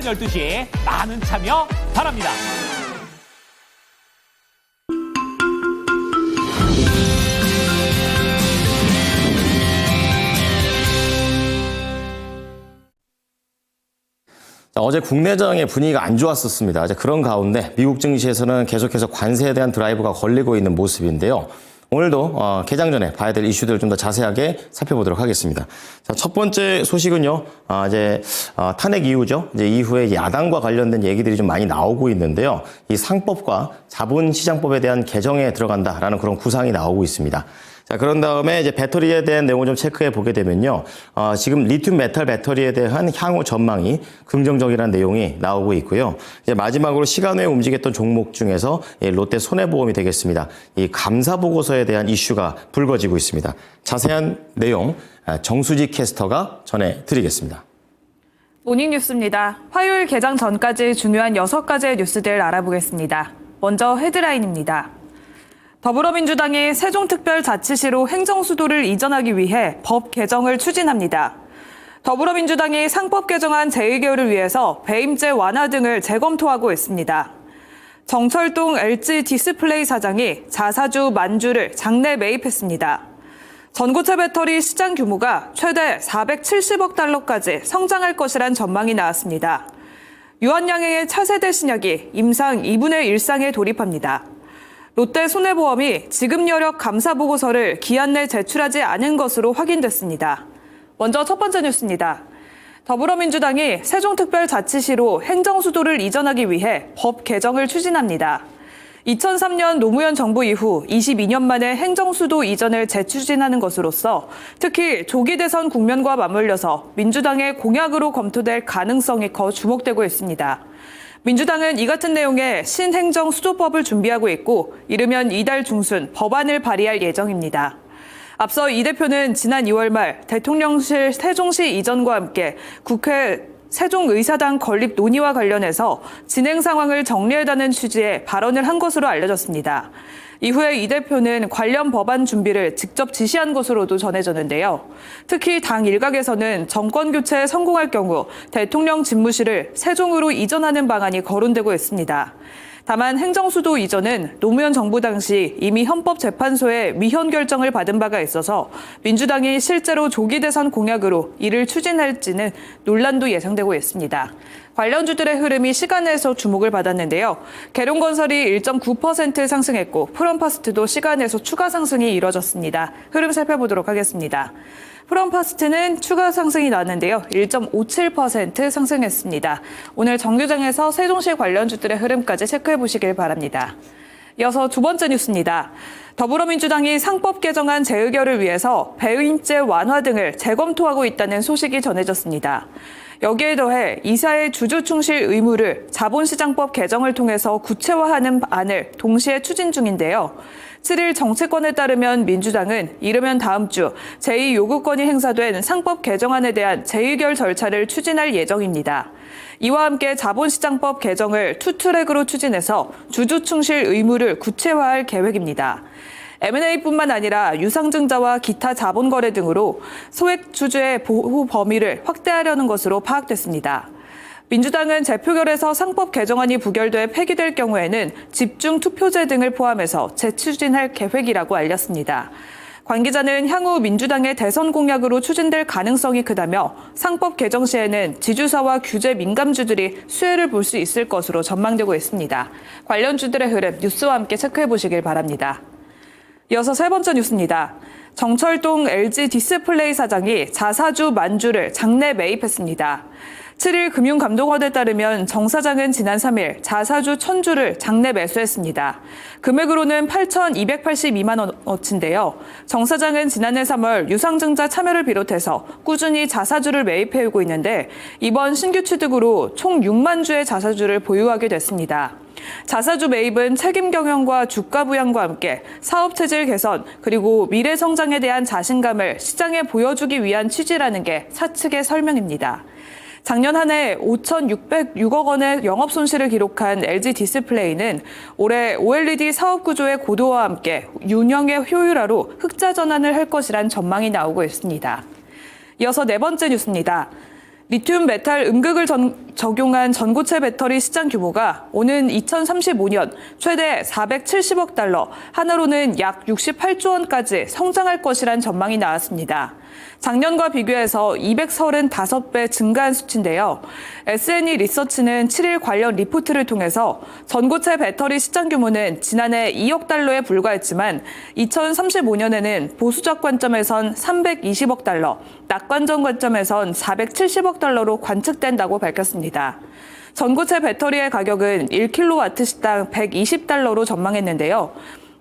12시에 많은 참여 바랍니다. 어제 국내장의 분위기가 안 좋았었습니다. 그런 가운데 미국 증시에서는 계속해서 관세에 대한 드라이브가 걸리고 있는 모습인데요. 오늘도 개장 전에 봐야 될 이슈들을 좀 더 자세하게 살펴보도록 하겠습니다. 자, 첫 번째 소식은요. 탄핵 이후죠. 이후에 야당과 관련된 얘기들이 좀 많이 나오고 있는데요. 이 상법과 자본시장법에 대한 개정에 들어간다라는 그런 구상이 나오고 있습니다. 자, 그런 다음에 이제 배터리에 대한 내용을 좀 체크해 보게 되면요. 지금 리튬 메탈 배터리에 대한 향후 전망이 긍정적이라는 내용이 나오고 있고요. 이제 마지막으로 시간 외에 움직였던 종목 중에서 롯데 손해보험이 되겠습니다. 이 감사 보고서에 대한 이슈가 불거지고 있습니다. 자세한 내용 정수지 캐스터가 전해드리겠습니다. 모닝뉴스입니다. 화요일 개장 전까지 중요한 6가지의 뉴스들 알아보겠습니다. 먼저 헤드라인입니다. 더불어민주당이 세종특별자치시로 행정수도를 이전하기 위해 법 개정을 추진합니다. 더불어민주당이 상법 개정안 재의결을 위해서 배임죄 완화 등을 재검토하고 있습니다. 정철동 LG 디스플레이 사장이 자사주 만주를 장내 매입했습니다. 전고체 배터리 시장 규모가 최대 470억 달러까지 성장할 것이란 전망이 나왔습니다. 유한양행의 차세대 신약이 임상 2분의 1상에 돌입합니다. 롯데 손해보험이 지급 여력 감사 보고서를 기한 내 제출하지 않은 것으로 확인됐습니다. 먼저 첫 번째 뉴스입니다. 더불어민주당이 세종특별자치시로 행정수도를 이전하기 위해 법 개정을 추진합니다. 2003년 노무현 정부 이후 22년 만에 행정수도 이전을 재추진하는 것으로서 특히 조기 대선 국면과 맞물려서 민주당의 공약으로 검토될 가능성이 커 주목되고 있습니다. 민주당은 이 같은 내용의 신행정수도법을 준비하고 있고 이르면 이달 중순 법안을 발의할 예정입니다. 앞서 이 대표는 지난 2월 말 대통령실 세종시 이전과 함께 국회 세종의사당 건립 논의와 관련해서 진행 상황을 정리해달라는 취지의 발언을 한 것으로 알려졌습니다. 이후에 이 대표는 관련 법안 준비를 직접 지시한 것으로도 전해졌는데요. 특히 당 일각에서는 정권 교체에 성공할 경우 대통령 집무실을 세종으로 이전하는 방안이 거론되고 있습니다. 다만 행정수도 이전은 노무현 정부 당시 이미 헌법재판소의 위헌 결정을 받은 바가 있어서 민주당이 실제로 조기 대선 공약으로 이를 추진할지는 논란도 예상되고 있습니다. 관련주들의 흐름이 시간에서 주목을 받았는데요. 계룡건설이 1.9% 상승했고 프롬파스트도 시간에서 추가 상승이 이뤄졌습니다. 흐름 살펴보도록 하겠습니다. 프롬파스트는 추가 상승이 나왔는데요. 1.57% 상승했습니다. 오늘 정규장에서 세종시 관련주들의 흐름까지 체크해 보시길 바랍니다. 이어서 두 번째 뉴스입니다. 더불어민주당이 상법 개정안 재의결을 위해서 배임죄 완화 등을 재검토하고 있다는 소식이 전해졌습니다. 여기에 더해 이사의 주주 충실 의무를 자본시장법 개정을 통해서 구체화하는 안을 동시에 추진 중인데요. 7일 정치권에 따르면 민주당은 이르면 다음 주 제2요구권이 행사된 상법 개정안에 대한 재의결 절차를 추진할 예정입니다. 이와 함께 자본시장법 개정을 투트랙으로 추진해서 주주 충실 의무를 구체화할 계획입니다. M&A뿐만 아니라 유상증자와 기타 자본거래 등으로 소액주주의 보호 범위를 확대하려는 것으로 파악됐습니다. 민주당은 재표결에서 상법 개정안이 부결돼 폐기될 경우에는 집중투표제 등을 포함해서 재추진할 계획이라고 알렸습니다. 관계자는 향후 민주당의 대선 공약으로 추진될 가능성이 크다며 상법 개정 시에는 지주사와 규제 민감주들이 수혜를 볼 수 있을 것으로 전망되고 있습니다. 관련 주들의 흐름 뉴스와 함께 체크해 보시길 바랍니다. 이어서 세 번째 뉴스입니다. 정철동 LG 디스플레이 사장이 자사주 만주를 장내 매입했습니다. 7일 금융감독원에 따르면 정 사장은 지난 3일 자사주 1000주를 장내 매수했습니다. 금액으로는 8,282만 원어치인데요. 정 사장은 지난해 3월 유상증자 참여를 비롯해서 꾸준히 자사주를 매입해오고 있는데 이번 신규 취득으로 총 6만 주의 자사주를 보유하게 됐습니다. 자사주 매입은 책임 경영과 주가 부양과 함께 사업 체질 개선 그리고 미래 성장에 대한 자신감을 시장에 보여주기 위한 취지라는 게 사측의 설명입니다. 작년 한 해 5,606억 원의 영업 손실을 기록한 LG 디스플레이는 올해 OLED 사업 구조의 고도화와 함께 운영의 효율화로 흑자 전환을 할 것이란 전망이 나오고 있습니다. 이어서 네 번째 뉴스입니다. 리튬 메탈 음극을 적용한 전고체 배터리 시장 규모가 오는 2035년 최대 470억 달러, 하나로는 약 68조 원까지 성장할 것이란 전망이 나왔습니다. 작년과 비교해서 235배 증가한 수치인데요. S&E 리서치는 7일 관련 리포트를 통해서 전고체 배터리 시장 규모는 지난해 2억 달러에 불과했지만 2035년에는 보수적 관점에선 320억 달러, 낙관적 관점에선 470억 달러로 관측된다고 밝혔습니다. 전고체 배터리의 가격은 1kW시당 120달러로 전망했는데요.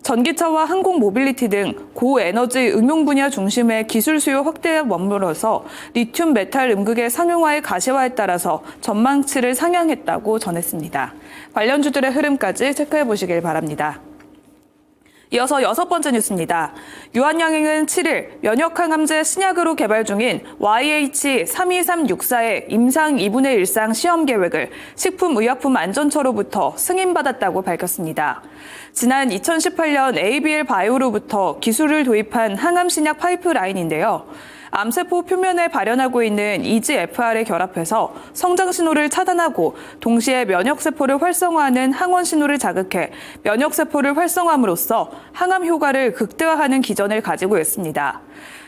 전기차와 항공 모빌리티 등 고에너지 응용 분야 중심의 기술 수요 확대에 머물러서 리튬 메탈 음극의 상용화의 가시화에 따라서 전망치를 상향했다고 전했습니다. 관련주들의 흐름까지 체크해 보시길 바랍니다. 이어서 6번째 뉴스입니다. 유한양행은 7일 면역항암제 신약으로 개발 중인 YH32364의 임상 2분의 1상 시험 계획을 식품의약품안전처로부터 승인받았다고 밝혔습니다. 지난 2018년 ABL 바이오로부터 기술을 도입한 항암 신약 파이프라인인데요. 암세포 표면에 발현하고 있는 EGFR에 결합해서 성장 신호를 차단하고 동시에 면역세포를 활성화하는 항원 신호를 자극해 면역세포를 활성화함으로써 항암 효과를 극대화하는 기전을 가지고 있습니다.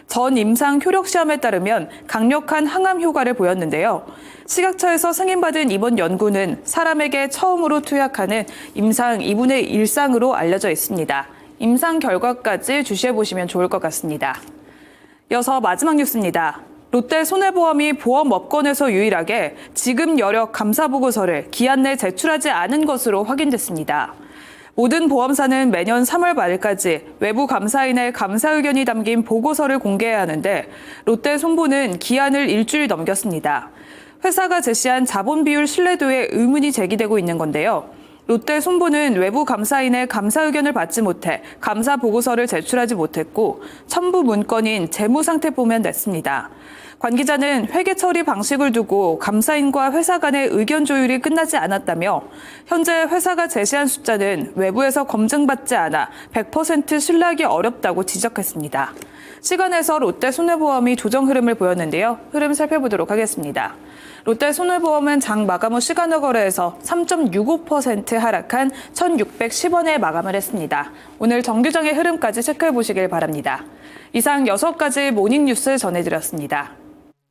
전 임상 효력 시험에 따르면 강력한 항암 효과를 보였는데요. 식약처에서 승인받은 이번 연구는 사람에게 처음으로 투약하는 임상 2분의 1상으로 알려져 있습니다. 임상 결과까지 주시해 보시면 좋을 것 같습니다. 이어서 마지막 뉴스입니다. 롯데 손해보험이 보험업권에서 유일하게 지급 여력 감사 보고서를 기한 내 제출하지 않은 것으로 확인됐습니다. 모든 보험사는 매년 3월 말까지 외부 감사인의 감사 의견이 담긴 보고서를 공개해야 하는데 롯데 손보는 기한을 일주일 넘겼습니다. 회사가 제시한 자본 비율 신뢰도에 의문이 제기되고 있는 건데요. 롯데 손보는 외부 감사인의 감사 의견을 받지 못해 감사 보고서를 제출하지 못했고 첨부 문건인 재무상태표만 냈습니다. 관 기자는 회계 처리 방식을 두고 감사인과 회사 간의 의견 조율이 끝나지 않았다며 현재 회사가 제시한 숫자는 외부에서 검증받지 않아 100% 신뢰하기 어렵다고 지적했습니다. 시간에서 롯데 손해보험이 조정 흐름을 보였는데요. 흐름 살펴보도록 하겠습니다. 롯데 손해보험은 장 마감 후 시간외 거래에서 3.65% 하락한 1,610원에 마감을 했습니다. 오늘 정규장의 흐름까지 체크해 보시길 바랍니다. 이상 6가지 모닝뉴스 전해드렸습니다.